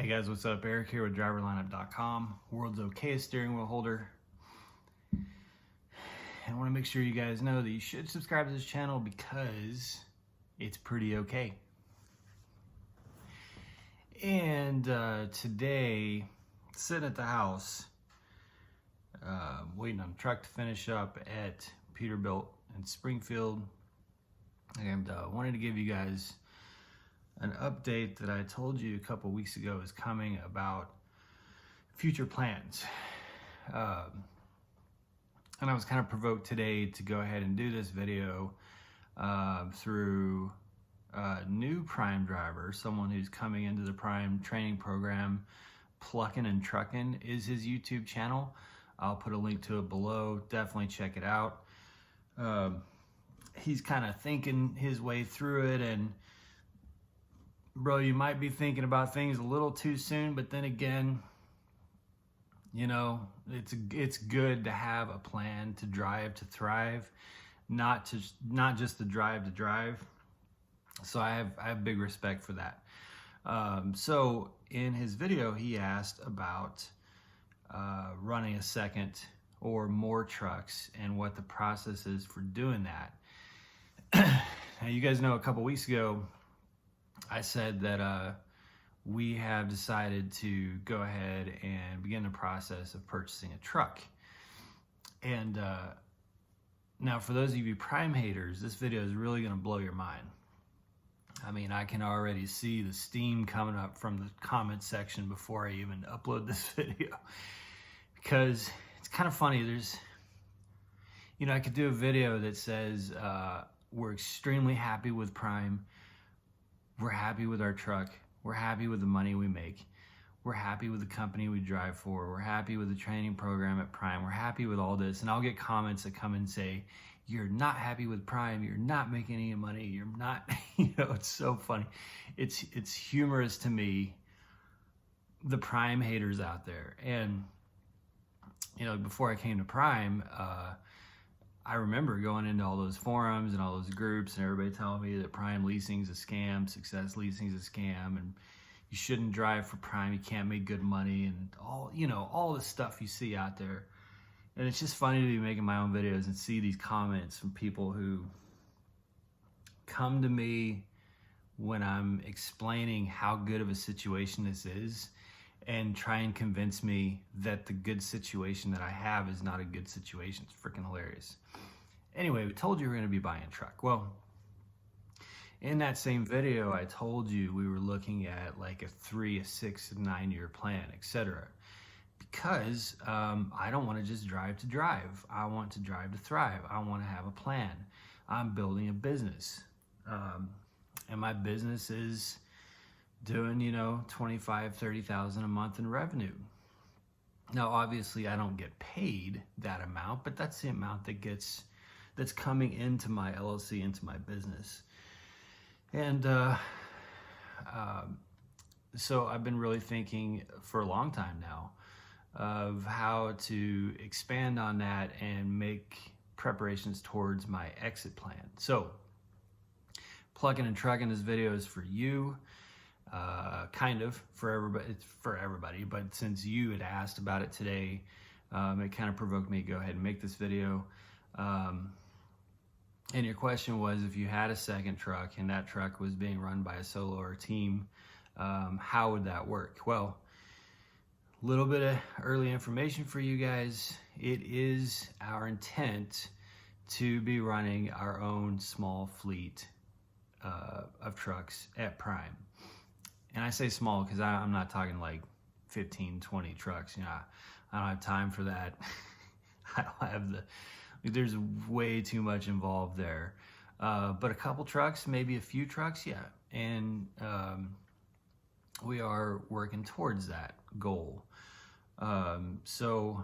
Hey guys, what's up? Eric here with driverlineup.com, world's okayest steering wheel holder. I want to make sure you guys know that you should subscribe to this channel because it's pretty okay. And today, sitting at the house, waiting on the truck to finish up at Peterbilt in Springfield, and wanted to give you guys an update that I told you a couple weeks ago is coming about future plans. And I was kind of provoked today to go ahead and do this video through a new Prime driver, someone who's coming into the Prime training program. Pluckin' and Truckin' is his YouTube channel. I'll put a link to it below. Definitely check it out. He's kind of thinking his way through it, and bro, you might be thinking about things a little too soon, but then again, you know, it's good to have a plan to drive to thrive, not just to drive. So I have big respect for that. So in his video, he asked about running a second or more trucks and what the process is for doing that. Now, you guys know a couple weeks ago, I said that we have decided to go ahead and begin the process of purchasing a truck. And now for those of you Prime haters, this video is really going to blow your mind. I mean, I can already see the steam coming up from the comment section before I even upload this video, because it's kind of funny. There's, you know, I could do a video that says we're extremely happy with Prime. We're happy with our truck. We're happy with the money we make. We're happy with the company we drive for. We're happy with the training program at Prime. We're happy with all this. And I'll get comments that come and say, you're not happy with Prime. You're not making any money. You're not, you know, it's so funny. It's humorous to me, the Prime haters out there. And, you know, before I came to Prime, I remember going into all those forums and all those groups and everybody telling me that Prime leasing's a scam, Success leasing's a scam, and you shouldn't drive for Prime, you can't make good money, and all, you know, all the stuff you see out there. And it's just funny to be making my own videos and see these comments from people who come to me when I'm explaining how good of a situation this is and try and convince me that the good situation that I have is not a good situation. It's freaking hilarious. Anyway, we told you we're going to be buying a truck. Well, in that same video, I told you we were looking at like a 3, a 6, a 9 year plan, etc. Because I don't want to just drive to drive. I want to drive to thrive. I want to have a plan. I'm building a business. And my business is doing, you know, 25, 30,000 a month in revenue. Now, obviously I don't get paid that amount, but that's the amount that's coming into my LLC, into my business. And so I've been really thinking for a long time now of how to expand on that and make preparations towards my exit plan. So Pluckin' and Truckin', this video is for you. Kind of for everybody, it's for everybody, but since you had asked about it today, it kind of provoked me to go ahead and make this video. And your question was, if you had a second truck and that truck was being run by a solo or a team, how would that work? Well, a little bit of early information for you guys. It is our intent to be running our own small fleet of trucks at Prime. And I say small because I'm not talking like 15, 20 trucks. You know, I don't have time for that. I don't have there's way too much involved there. But a couple trucks, maybe a few trucks, yeah. And we are working towards that goal. So,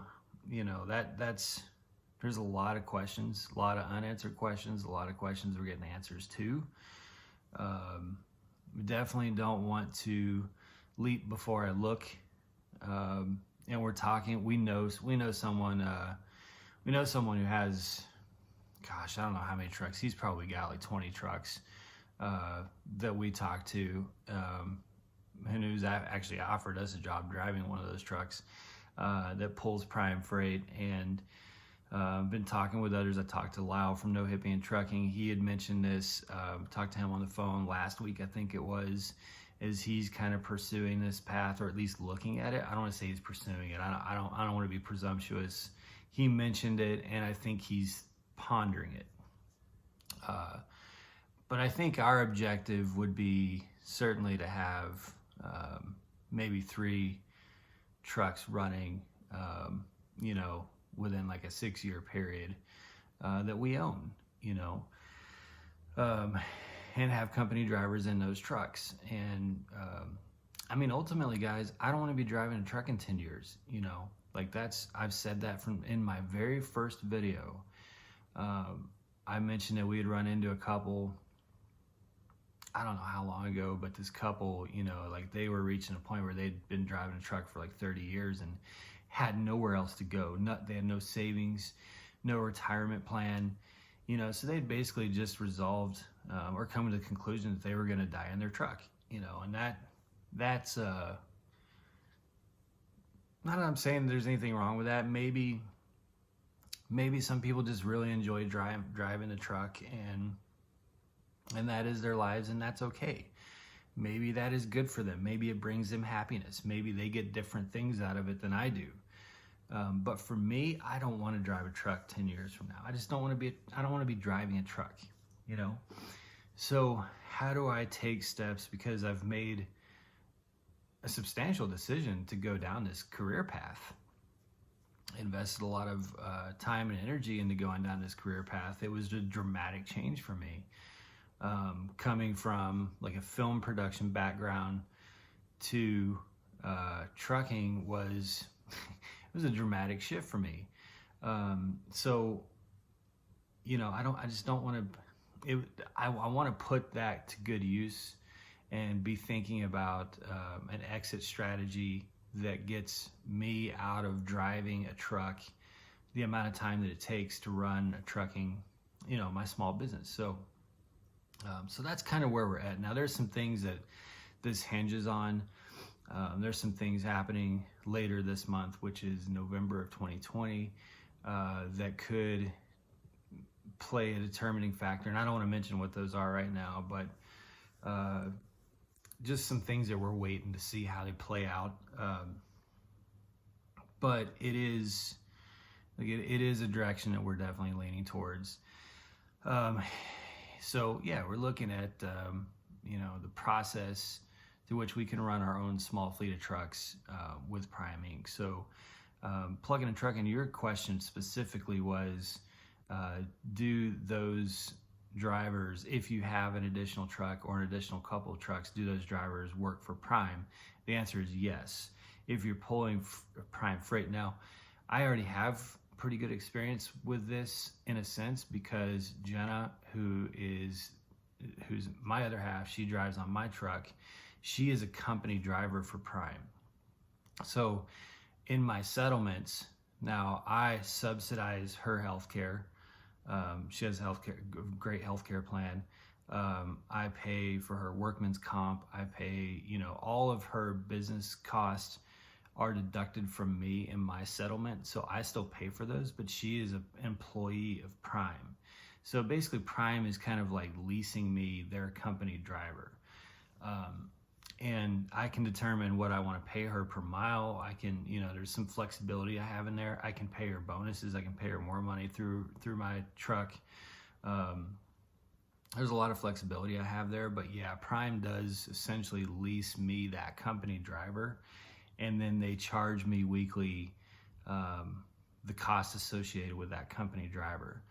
you know, there's a lot of questions, a lot of unanswered questions, a lot of questions we're getting answers to. We definitely don't want to leap before I look. And we're talking, we know someone who has, gosh, I don't know how many trucks. He's probably got like 20 trucks that we talk to. who's actually offered us a job driving one of those trucks that pulls prime freight. And been talking with others. I talked to Lyle from No Hippie and Trucking. He had mentioned this. Talked to him on the phone last week, I think it was, as he's kind of pursuing this path, or at least looking at it. I don't want to say he's pursuing it. I don't want to be presumptuous. He mentioned it, and I think he's pondering it. But I think our objective would be certainly to have maybe 3 trucks running, within like a 6-year period that we own, and have company drivers in those trucks. And ultimately, guys, I don't want to be driving a truck in 10 years, I've said that from in my very first video. I mentioned that we had run into a couple, I don't know how long ago, but this couple, they were reaching a point where they'd been driving a truck for like 30 years and had nowhere else to go. They had no savings, no retirement plan, so they'd basically just resolved or come to the conclusion that they were going to die in their truck, and that's not that I'm saying there's anything wrong with that. Maybe some people just really enjoy driving the truck, and that is their lives, and that's okay. Maybe that is good for them. Maybe it brings them happiness. Maybe they get different things out of it than I do. But for me, I don't want to drive a truck 10 years from now. I just don't want to be driving a truck, So how do I take steps? Because I've made a substantial decision to go down this career path. Invested a lot of time and energy into going down this career path. It was a dramatic change for me. Coming from like a film production background to trucking was it was a dramatic shift for me. I want to put that to good use and be thinking about an exit strategy that gets me out of driving a truck the amount of time that it takes to run a trucking, my small business. So that's kind of where we're at. Now, there's some things that this hinges on. There's some things happening later this month, which is November of 2020, that could play a determining factor. And I don't want to mention what those are right now, but just some things that we're waiting to see how they play out. But it is a direction that we're definitely leaning towards. So yeah, we're looking at the process through which we can run our own small fleet of trucks with Prime Inc. So Plug-in and Trucking, your question specifically was, do those drivers, if you have an additional truck or an additional couple of trucks, do those drivers work for Prime? The answer is yes. If you're pulling Prime freight. Now, I already have pretty good experience with this in a sense, because Jenna, who's my other half, she drives on my truck. She is a company driver for Prime. So in my settlements, now I subsidize her healthcare. She has great healthcare plan. I pay for her workman's comp. I pay, all of her business costs are deducted from me in my settlement. So I still pay for those, but she is an employee of Prime. So basically Prime is kind of like leasing me their company driver. And I can determine what I want to pay her per mile. I can, there's some flexibility I have in there. I can pay her bonuses. I can pay her more money through my truck. There's a lot of flexibility I have there, but yeah, Prime does essentially lease me that company driver, and then they charge me weekly the cost associated with that company driver.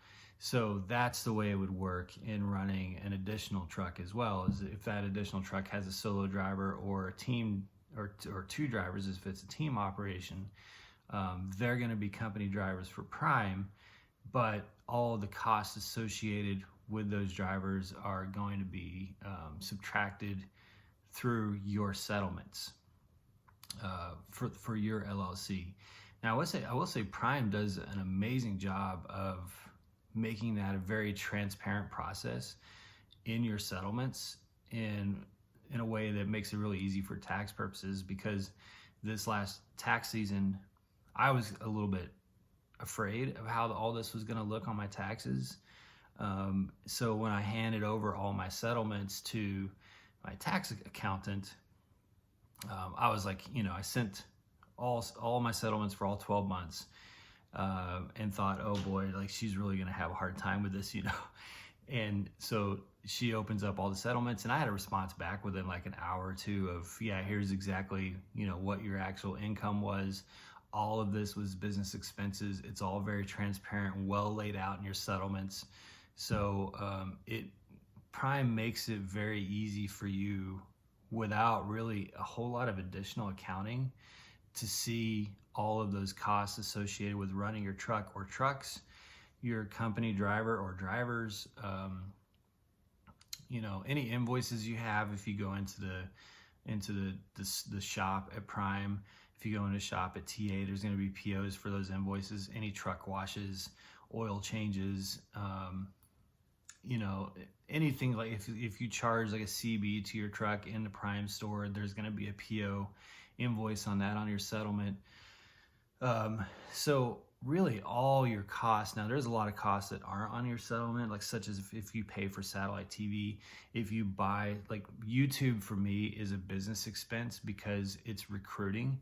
So that's the way it would work in running an additional truck as well, is if that additional truck has a solo driver or a team or 2 drivers, if it's a team operation, they're going to be company drivers for Prime, but all of the costs associated with those drivers are going to be subtracted through your settlements for your LLC. Now, I will say Prime does an amazing job of making that a very transparent process in your settlements. And in a way that makes it really easy for tax purposes, because this last tax season, I was a little bit afraid of how all this was going to look on my taxes. So when I handed over all my settlements to my tax accountant, I was like, I sent all my settlements for all 12 months, and thought, oh boy, like she's really going to have a hard time with this, And so she opens up all the settlements, and I had a response back within like an hour or two of, yeah, here's exactly, what your actual income was. All of this was business expenses. It's all very transparent, well laid out in your settlements. So Prime makes it very easy for you, without really a whole lot of additional accounting, to see all of those costs associated with running your truck or trucks, your company driver or drivers, any invoices you have. If you go into the shop at Prime, if you go into shop at TA, there's going to be POs for those invoices, any truck washes, oil changes, anything. Like if you charge like a CB to your truck in the Prime store, there's going to be a PO invoice on that on your settlement. So really all your costs, now there's a lot of costs that aren't on your settlement, like such as if you pay for satellite TV, if you buy, like YouTube for me is a business expense because it's recruiting.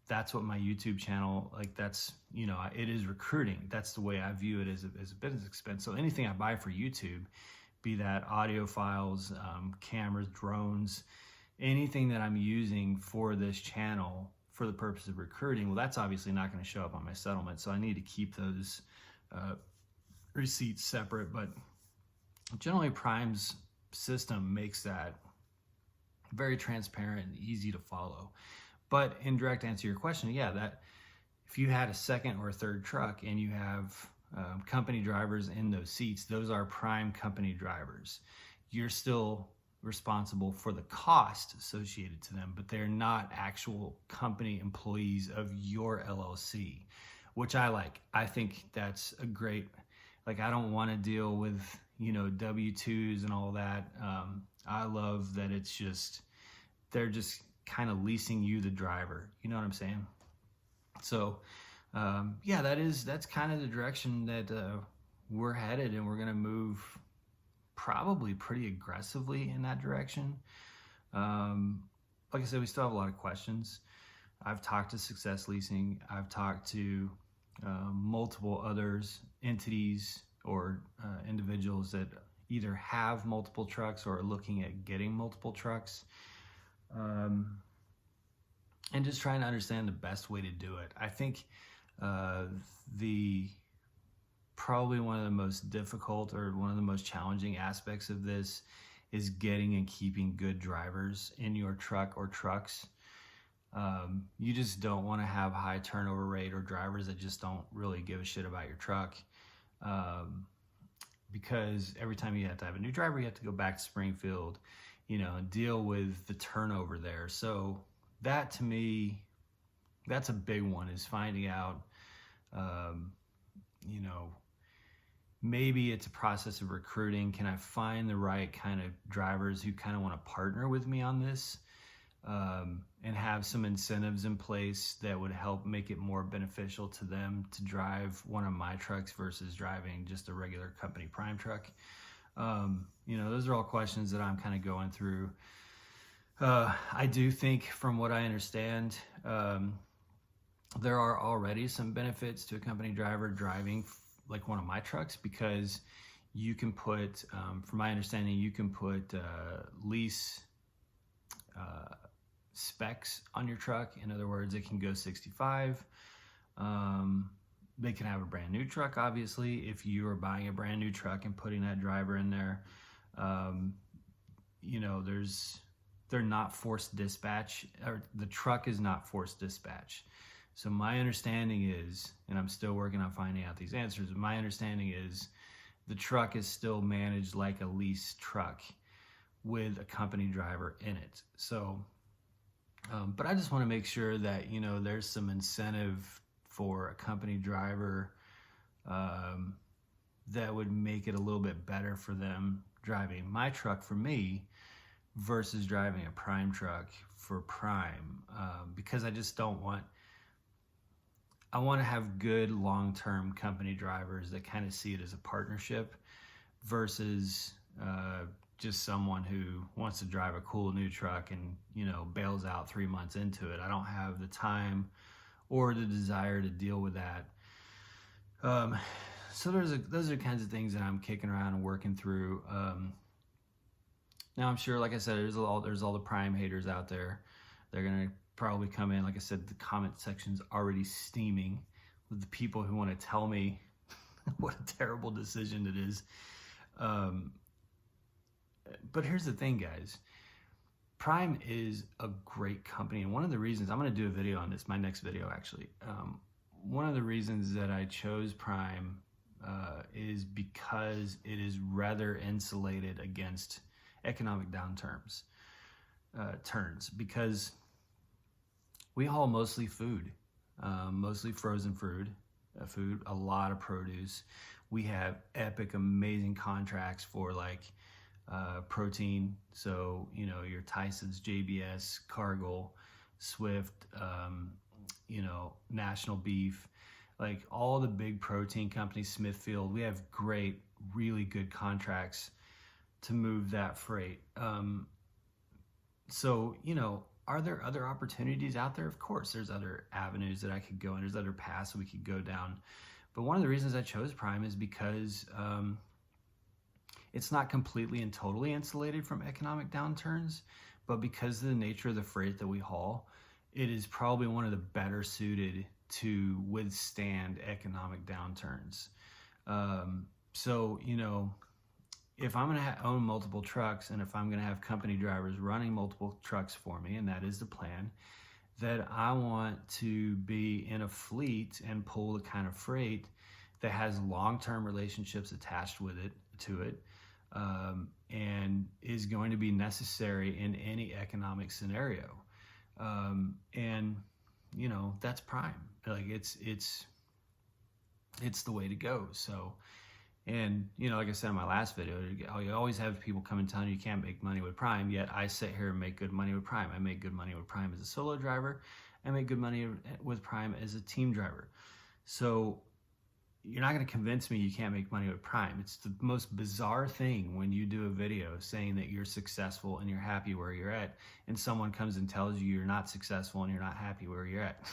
That's what my YouTube channel, like that's, it is recruiting. That's the way I view it, as a business expense. So anything I buy for YouTube, be that audio files, cameras, drones, anything that I'm using for this channel for the purpose of recruiting, well, that's obviously not going to show up on my settlement. So I need to keep those receipts separate. But generally Prime's system makes that very transparent and easy to follow. But in direct answer to your question, yeah, that if you had a second or a third truck and you have company drivers in those seats, those are Prime company drivers. You're still responsible for the cost associated to them, but they're not actual company employees of your LLC, which I like. I think that's a great, like, I don't want to deal with, W-2s and all that. I love that it's just, they're just kind of leasing you the driver. You know what I'm saying? So, yeah, that's kind of the direction that we're headed, and we're going to move probably pretty aggressively in that direction. Like I said, we still have a lot of questions. I've talked to Success Leasing. I've talked to multiple others, entities or individuals that either have multiple trucks or are looking at getting multiple trucks. And just trying to understand the best way to do it. I think probably one of the most difficult or one of the most challenging aspects of this is getting and keeping good drivers in your truck or trucks. You just don't want to have high turnover rate or drivers that just don't really give a shit about your truck. Because every time you have to have a new driver, you have to go back to Springfield, and deal with the turnover there. So that, to me, that's a big one, is finding out, maybe it's a process of recruiting. Can I find the right kind of drivers who kind of want to partner with me on this, and have some incentives in place that would help make it more beneficial to them to drive one of my trucks versus driving just a regular company Prime truck? Those are all questions that I'm kind of going through. I do think, from what I understand, there are already some benefits to a company driver driving like one of my trucks, because you can put, from my understanding, you can put lease specs on your truck. In other words, it can go 65. They can have a brand new truck, obviously. If you are buying a brand new truck and putting that driver in there, they're not forced dispatch, or the truck is not forced dispatch. So my understanding is, and I'm still working on finding out these answers, but my understanding is the truck is still managed like a lease truck with a company driver in it. So, but I just want to make sure that, there's some incentive for a company driver that would make it a little bit better for them driving my truck for me, versus driving a Prime truck for Prime, because I just don't want, I want to have good long-term company drivers that kind of see it as a partnership versus just someone who wants to drive a cool new truck and, you know, bails out 3 months into it. I don't have the time or the desire to deal with that. So those are kinds of things that I'm kicking around and working through. Now I'm sure, like I said, there's all the Prime haters out there. They're gonna probably come in. Like I said, the comment section's already steaming with the people who want to tell me what a terrible decision it is. But here's the thing, guys. Prime is a great company, and one of the reasons, I'm going to do a video on this, my next video actually. One of the reasons that I chose Prime is because it is rather insulated against economic downturns, because we haul mostly food, mostly frozen food, a lot of produce. We have epic, amazing contracts for like protein. So, you know, your Tyson's, JBS, Cargill, Swift, you know, National Beef, like all the big protein companies, Smithfield. We have great, really good contracts to move that freight. So, you know, are there other opportunities out there? Of course, there's other avenues that I could go, and there's other paths we could go down. But one of the reasons I chose Prime is because it's not completely and totally insulated from economic downturns, but because of the nature of the freight that we haul, it is probably one of the better suited to withstand economic downturns. So, you know, if I'm going to own multiple trucks, and if I'm going to have company drivers running multiple trucks for me, and that is the plan, that I want to be in a fleet and pull the kind of freight that has long-term relationships attached to it, and is going to be necessary in any economic scenario. And you know, that's Prime. Like it's the way to go. So, and you know, like I said in my last video, you always have people come and telling you can't make money with Prime, yet I sit here and make good money with Prime. I make good money with Prime as a solo driver. I make good money with Prime as a team driver. So you're not going to convince me you can't make money with Prime. It's the most bizarre thing when you do a video saying that you're successful and you're happy where you're at, and someone comes and tells you you're not successful and you're not happy where you're at.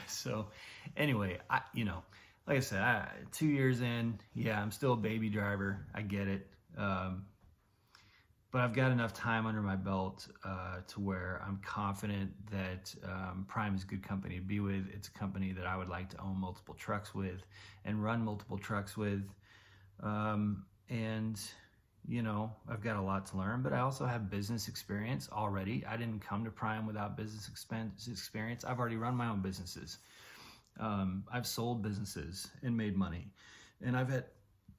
So anyway, you know, like I said, 2 years in, yeah, I'm still a baby driver. I get it. But I've got enough time under my belt to where I'm confident that Prime is a good company to be with. It's a company that I would like to own multiple trucks with and run multiple trucks with. And, you know, I've got a lot to learn, but I also have business experience already. I didn't come to Prime without business experience. I've already run my own businesses. I've sold businesses and made money, and I've had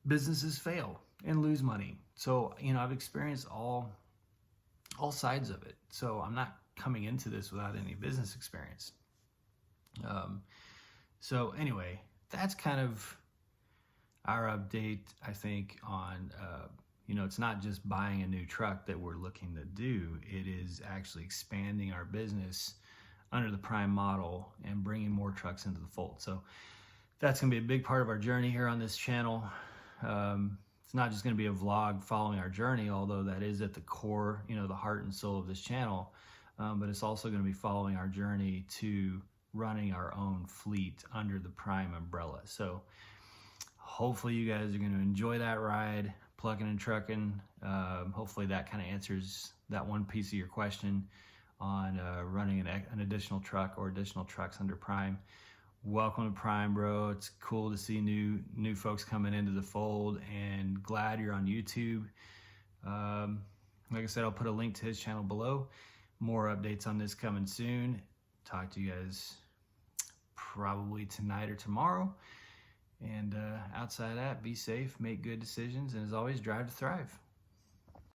businesses fail and lose money. So, you know, I've experienced all sides of it. So I'm not coming into this without any business experience. So anyway, that's kind of our update, I think, on, you know, it's not just buying a new truck that we're looking to do. It is actually expanding our business under the Prime model and bringing more trucks into the fold. So that's going to be a big part of our journey here on this channel. It's not just going to be a vlog following our journey, although that is at the core, you know, the heart and soul of this channel. But it's also going to be following our journey to running our own fleet under the Prime umbrella. So hopefully you guys are going to enjoy that ride, plugging and trucking. Hopefully that kind of answers that one piece of your question on running an additional truck or additional trucks under Prime. Welcome to Prime, bro. It's cool to see new folks coming into the fold, and glad you're on YouTube. Like I said, I'll put a link to his channel below. More updates on this coming soon. Talk to you guys probably tonight or tomorrow. And outside of that, be safe, make good decisions, and as always, drive to thrive.